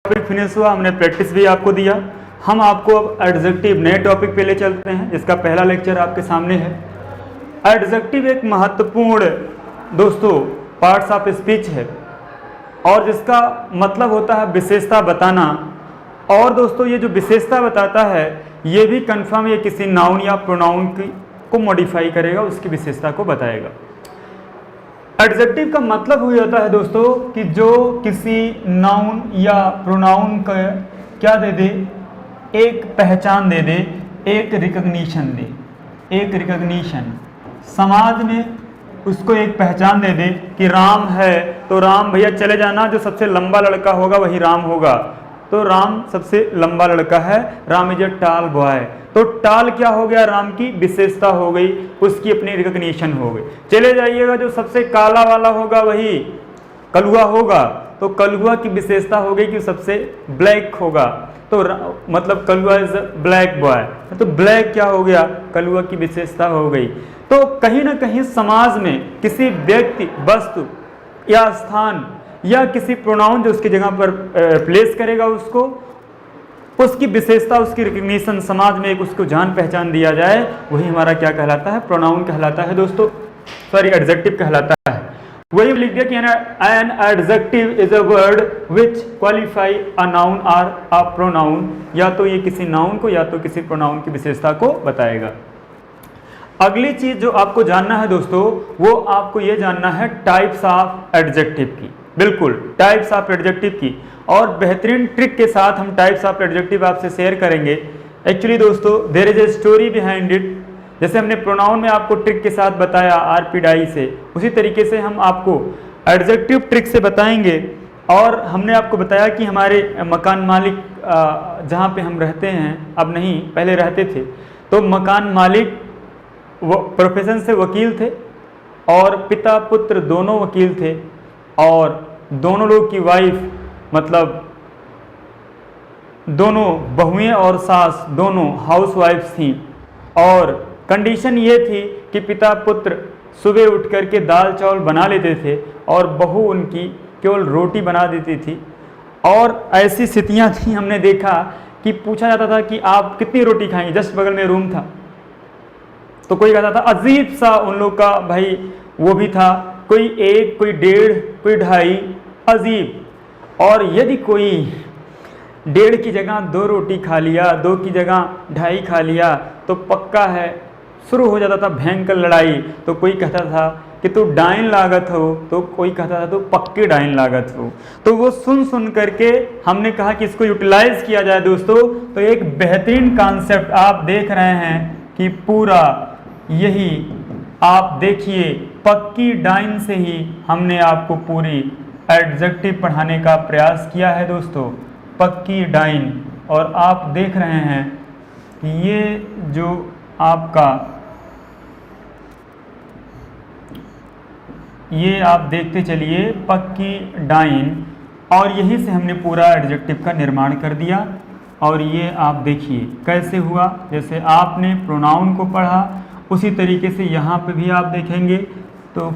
Topic finish हुआ, हमने practice भी आपको दिया। हम आपको अब एडजेक्टिव नए टॉपिक पे ले चलते हैं, जिसका पहला लेक्चर आपके सामने है। एडजेक्टिव एक महत्वपूर्ण दोस्तों पार्ट्स ऑफ स्पीच है और जिसका मतलब होता है विशेषता बताना। और दोस्तों ये जो विशेषता बताता है ये भी कंफर्म ये किसी नाउन या प्रोनाउन को मॉडिफाई करेगा, उसकी विशेषता को बताएगा। एडजेक्टिव का मतलब हुआ जाता है दोस्तों कि जो किसी नाउन या प्रोनाउन का क्या दे दे, एक पहचान दे दे, एक रिकग्निशन दे, एक रिकग्निशन। समाज में उसको एक पहचान दे दे कि राम है तो राम भैया चले जाना, जो सबसे लंबा लड़का होगा वही राम होगा, तो राम सबसे लंबा लड़का है, Ram is a tall boy. तो टॉल क्या हो गया, राम की विशेषता हो गई, उसकी अपनी रिकग्निशन हो गई। चले जाइएगा जो सबसे काला वाला होगा वही कलुआ होगा, तो कलुआ की विशेषता हो गई कि सबसे ब्लैक होगा, तो मतलब कलुआ इज ब्लैक बॉय, तो ब्लैक क्या हो गया, कलुआ की विशेषता हो गई। तो कहीं ना कहीं समाज में किसी व्यक्ति, वस्तु या स्थान या किसी प्रोनाउन जो उसकी जगह पर प्लेस करेगा उसको, उसकी विशेषता, उसकी रिकग्निशन समाज में एक उसको जान पहचान दिया जाए, वही हमारा क्या कहलाता है, प्रोनाउन कहलाता है दोस्तों, सॉरी एडजेक्टिव कहलाता है। वही लिख दिया कि an adjective is a word which qualify a noun और अ प्रोनाउन, या तो ये किसी नाउन को या तो किसी प्रोनाउन की विशेषता को बताएगा। अगली चीज जो आपको जानना है दोस्तों, वो आपको ये जानना है टाइप्स ऑफ एडजेक्टिव की, बिल्कुल टाइप्स ऑफ एडजेक्टिव की, और बेहतरीन ट्रिक के साथ हम टाइप्स ऑफ एडजेक्टिव आपसे शेयर करेंगे। एक्चुअली दोस्तों there is a story behind it. जैसे हमने प्रोनाउन में आपको ट्रिक के साथ बताया आरपी डाई से, उसी तरीके से हम आपको एडजेक्टिव ट्रिक से बताएंगे। और हमने आपको बताया कि हमारे मकान मालिक जहाँ पे हम रहते हैं, अब नहीं पहले रहते थे, तो मकान मालिक वो प्रोफेशन से वकील थे और पिता पुत्र दोनों वकील थे, और दोनों लोग की वाइफ मतलब दोनों बहुएं और सास दोनों हाउस वाइफ्स थीं। और कंडीशन ये थी कि पिता पुत्र सुबह उठ करके दाल चावल बना लेते थे और बहू उनकी केवल रोटी बना देती थी। और ऐसी स्थितियां थी, हमने देखा कि पूछा जाता था कि आप कितनी रोटी खाएंगे, जस्ट बगल में रूम था, तो कोई कहता था, अजीब सा उन लोग का भाई वो भी था, कोई एक, कोई डेढ़, कोई ढाई, अजीब। और यदि कोई डेढ़ की जगह 2 रोटी खा लिया, 2 की जगह ढाई खा लिया, तो पक्का है शुरू हो जाता था भयंकर लड़ाई। तो कोई कहता था कि तू डाइन लागत हो, तो कोई कहता था तो पक्के डाइन लागत हो। तो वो सुन करके हमने कहा कि इसको यूटिलाइज किया जाए दोस्तों। तो एक बेहतरीन कॉन्सेप्ट आप देख रहे हैं कि पूरा यही आप देखिए, पक्की डाइन से ही हमने आपको पूरी एडजेक्टिव पढ़ाने का प्रयास किया है दोस्तों, पक्की डाइन। और आप देख रहे हैं कि ये जो आपका ये आप देखते चलिए पक्की डाइन, और यहीं से हमने पूरा एडजेक्टिव का निर्माण कर दिया। और ये आप देखिए कैसे हुआ, जैसे आपने प्रोनाउन को पढ़ा उसी तरीके से यहाँ पे भी आप देखेंगे तो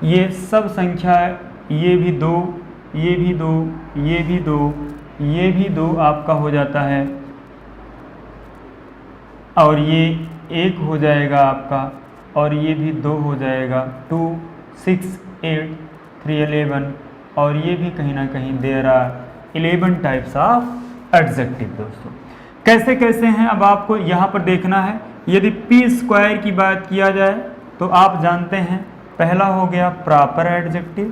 ये सब संख्या, ये भी 2, ये भी 2, ये भी 2, ये भी 2 आपका हो जाता है, और ये 1 हो जाएगा आपका, और ये भी 2 हो जाएगा, 2, 6, 8, 3, 11, और ये भी कहीं ना कहीं there are 11 types of adjective दोस्तों। कैसे कैसे हैं अब आपको यहाँ पर देखना है। यदि पी स्क्वायर की बात किया जाए तो आप जानते हैं पहला हो गया प्रॉपर एडजेक्टिव,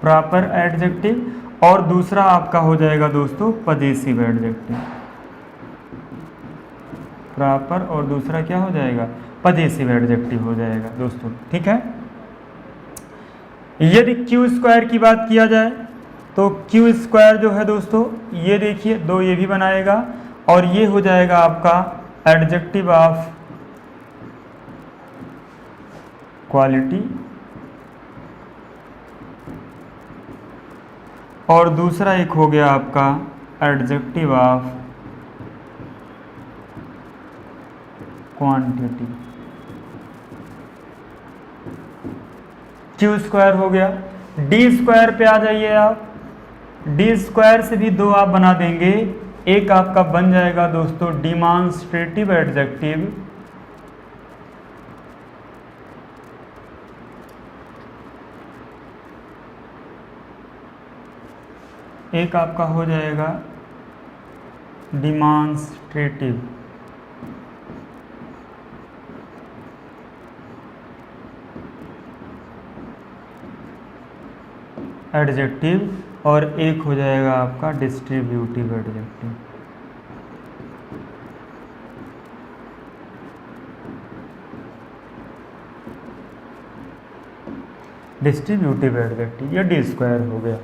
प्रॉपर एडजेक्टिव, और दूसरा आपका हो जाएगा दोस्तों पजेसिव एडजेक्टिव, प्रॉपर, और दूसरा क्या हो जाएगा, पजेसिव एडजेक्टिव हो जाएगा दोस्तों, ठीक है। यदि क्यू स्क्वायर की बात किया जाए तो क्यू स्क्वायर जो है दोस्तों, ये देखिए 2 ये भी बनाएगा, और ये हो जाएगा आपका एडजेक्टिव ऑफ क्वालिटी, और दूसरा एक हो गया आपका adjective of quantity. Q square हो गया, डी स्क्वायर पे आ जाइए आप, डी स्क्वायर से भी दो आप बना देंगे, एक आपका बन जाएगा दोस्तों डिमॉन्स्ट्रेटिव एडजेक्टिव, एक आपका हो जाएगा डिमॉन्स्ट्रेटिव एडजेक्टिव, और एक हो जाएगा आपका डिस्ट्रीब्यूटिव एडजेक्टिव। डिस्ट्रीब्यूटिव एडजेक्टिव या डी स्क्वायर हो गया।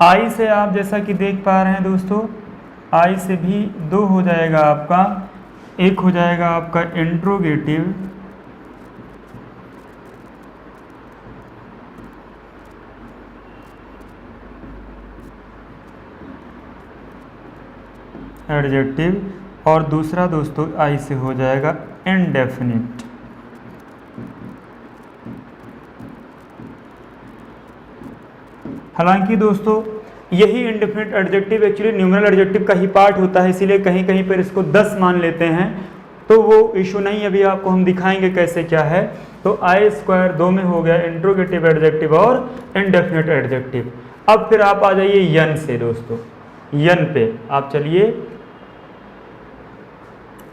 आई से आप जैसा कि देख पा रहे हैं दोस्तों, आई से भी दो हो जाएगा आपका, एक हो जाएगा आपका इंट्रोगेटिव एडजेक्टिव, और दूसरा दोस्तों आई से हो जाएगा इनडेफिनिट। हालांकि दोस्तों यही indefinite adjective actually numeral adjective का ही पार्ट होता है, इसीलिए कहीं कहीं पर इसको 10 मान लेते हैं, तो वो इशू नहीं, अभी आपको हम दिखाएंगे कैसे क्या है। तो आई स्क्वायर दो में हो गया इंट्रोगेटिव एडजेक्टिव और इनडेफिनिट एडजेक्टिव। अब फिर आप आ जाइए यन से दोस्तों, यन पे आप चलिए,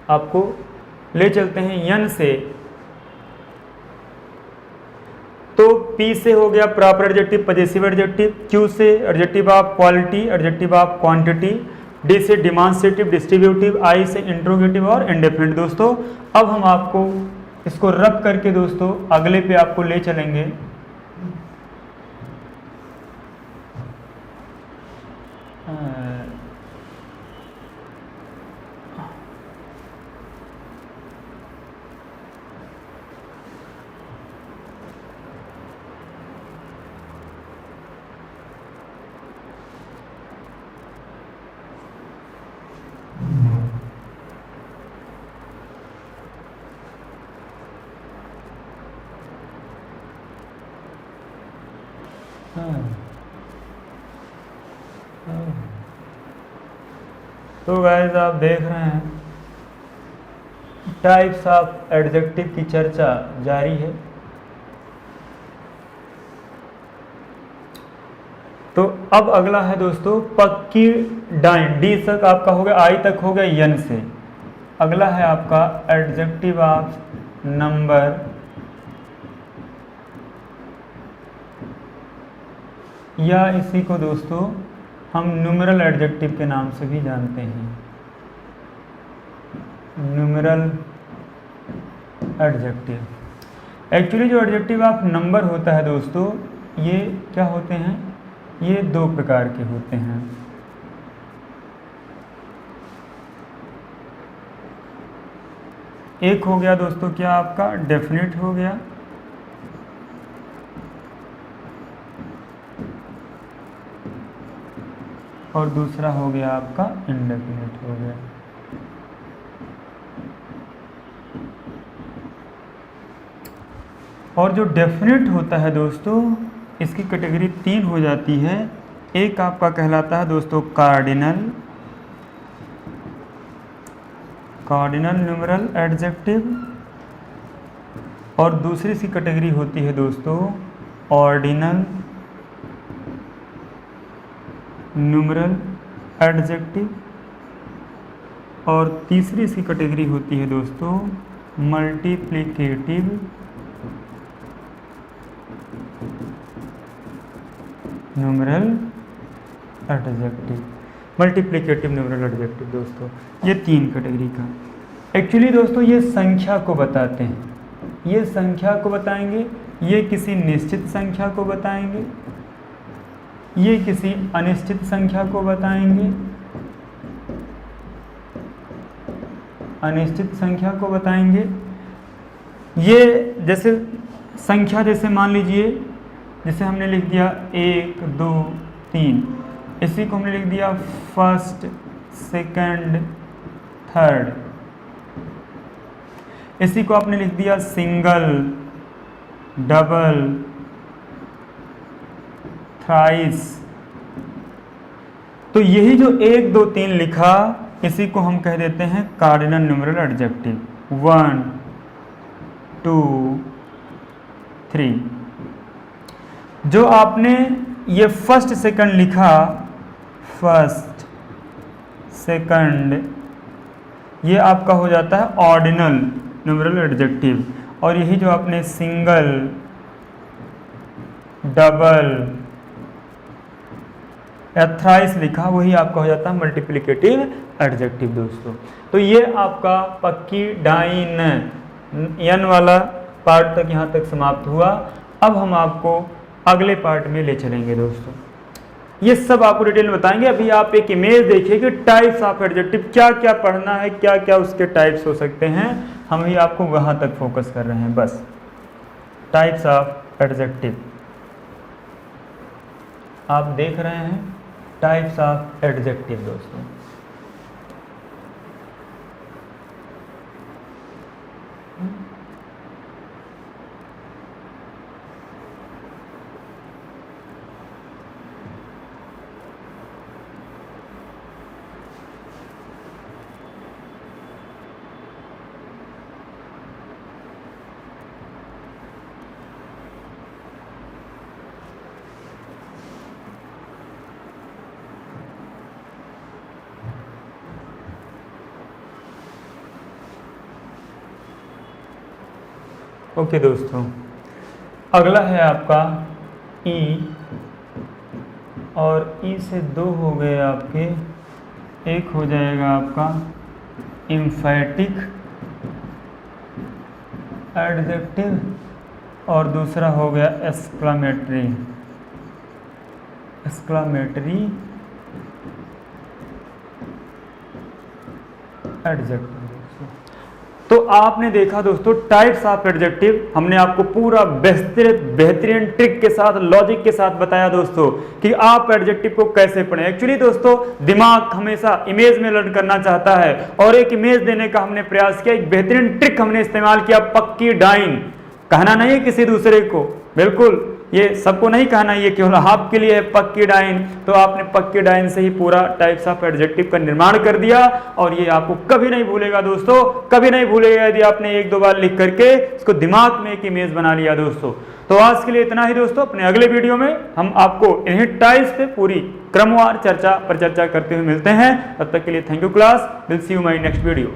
आपको ले चलते हैं यन से। तो P से हो गया proper adjective possessive adjective, Q से adjective of quality adjective of quantity, D से डिमॉन्स्ट्रेटिव डिस्ट्रीब्यूटिव, I से इंट्रोगेटिव और इंडेफिनिट। दोस्तों अब हम आपको इसको रब करके दोस्तों अगले पे आपको ले चलेंगे। तो गाइस आप देख रहे हैं टाइप्स ऑफ एडजेक्टिव की चर्चा जारी है। तो अब अगला है दोस्तों पक्की डाइन, डी तक आपका हो गया, आई तक हो गया यन से। अगला है आपका एडजेक्टिव ऑफ नंबर, या इसी को दोस्तों हम न्यूमेरल एडजेक्टिव के नाम से भी जानते हैं, न्यूमेरल एडजेक्टिव। एक्चुअली जो एडजेक्टिव ऑफ नंबर होता है दोस्तों, ये क्या होते हैं, ये दो प्रकार के होते हैं। एक हो गया दोस्तों क्या आपका डेफिनेट हो गया, और दूसरा हो गया आपका इंडेफिनिट हो गया। और जो डेफिनेट होता है दोस्तों, इसकी कैटेगरी 3 हो जाती है। एक आपका कहलाता है दोस्तों कार्डिनल, कार्डिनल न्यूमेरल एडजेक्टिव, और दूसरी इसकी कैटेगरी होती है दोस्तों ऑर्डिनल न्यूमेरल एडजेक्टिव, और तीसरी इसकी कैटेगरी होती है दोस्तों multiplicative numeral adjective. Multiplicative numeral adjective दोस्तों, ये 3 कैटेगरी का। एक्चुअली दोस्तों ये संख्या को बताते हैं, ये संख्या को बताएंगे, ये किसी निश्चित संख्या को बताएंगे, ये किसी अनिश्चित संख्या को बताएंगे, अनिश्चित संख्या को बताएंगे। ये जैसे संख्या, जैसे मान लीजिए जैसे हमने लिख दिया 1 2 3, इसी को हमने लिख दिया फर्स्ट सेकंड थर्ड, इसी को आपने लिख दिया सिंगल डबल थ्राइस। तो यही जो 1 2 3 लिखा, इसी को हम कह देते हैं कार्डिनल न्यूमेरल एडजेक्टिव। 1 2 3। जो आपने ये फर्स्ट सेकंड लिखा, फर्स्ट सेकंड, ये आपका हो जाता है ऑर्डिनल न्यूमेरल एडजेक्टिव। और यही जो आपने सिंगल, डबल या थ्राइस लिखा, वही आपका हो जाता है मल्टीप्लिकेटिव एडजेक्टिव दोस्तों। तो ये आपका पक्की डाइन एन वाला पार्ट तक यहाँ तक समाप्त हुआ। अब हम आपको अगले पार्ट में ले चलेंगे दोस्तों। ये सब आपको डिटेल में बताएंगे। अभी आप एक इमेज देखिए कि टाइप्स ऑफ एडजेक्टिव क्या क्या पढ़ना है, क्या क्या उसके टाइप्स हो सकते हैं। हम भी आपको वहाँ तक फोकस कर रहे हैं बस। टाइप्स ऑफ एडजेक्टिव आप देख रहे हैं, टाइप्स ऑफ एडजेक्टिव दोस्तों। ओके दोस्तों, अगला है आपका ई, और ई से 2 हो गए आपके। एक हो जाएगा आपका एम्फैटिक एडजेक्टिव और दूसरा हो गया एक्सक्लामेटरी एडजेक्टिव। तो आपने देखा दोस्तों टाइप्स ऑफ एडजेक्टिव, हमने आपको पूरा बेहतरीन ट्रिक के साथ, लॉजिक के साथ बताया दोस्तों कि आप एडजेक्टिव को कैसे पढ़ें। एक्चुअली दोस्तों दिमाग हमेशा इमेज में लर्न करना चाहता है, और एक इमेज देने का हमने प्रयास किया। एक बेहतरीन ट्रिक हमने इस्तेमाल किया, पक्की डाइन। कहना नहीं किसी दूसरे को, बिल्कुल ये सबको नहीं कहना, ये केवल आपके लिए है पक्की डाइन। तो आपने पक्की डाइन से ही पूरा टाइप्स ऑफ एडजेक्टिव का निर्माण कर दिया, और ये आपको कभी नहीं भूलेगा दोस्तों, कभी नहीं भूलेगा यदि आपने 1 2 बार लिख करके इसको दिमाग में एक इमेज बना लिया दोस्तों। तो आज के लिए इतना ही दोस्तों। अपने अगले वीडियो में हम आपको इन्हीं टाइप्स पे पूरी क्रमवार चर्चा करते हुए मिलते हैं। तब तक के लिए thank you class, will see you my next video.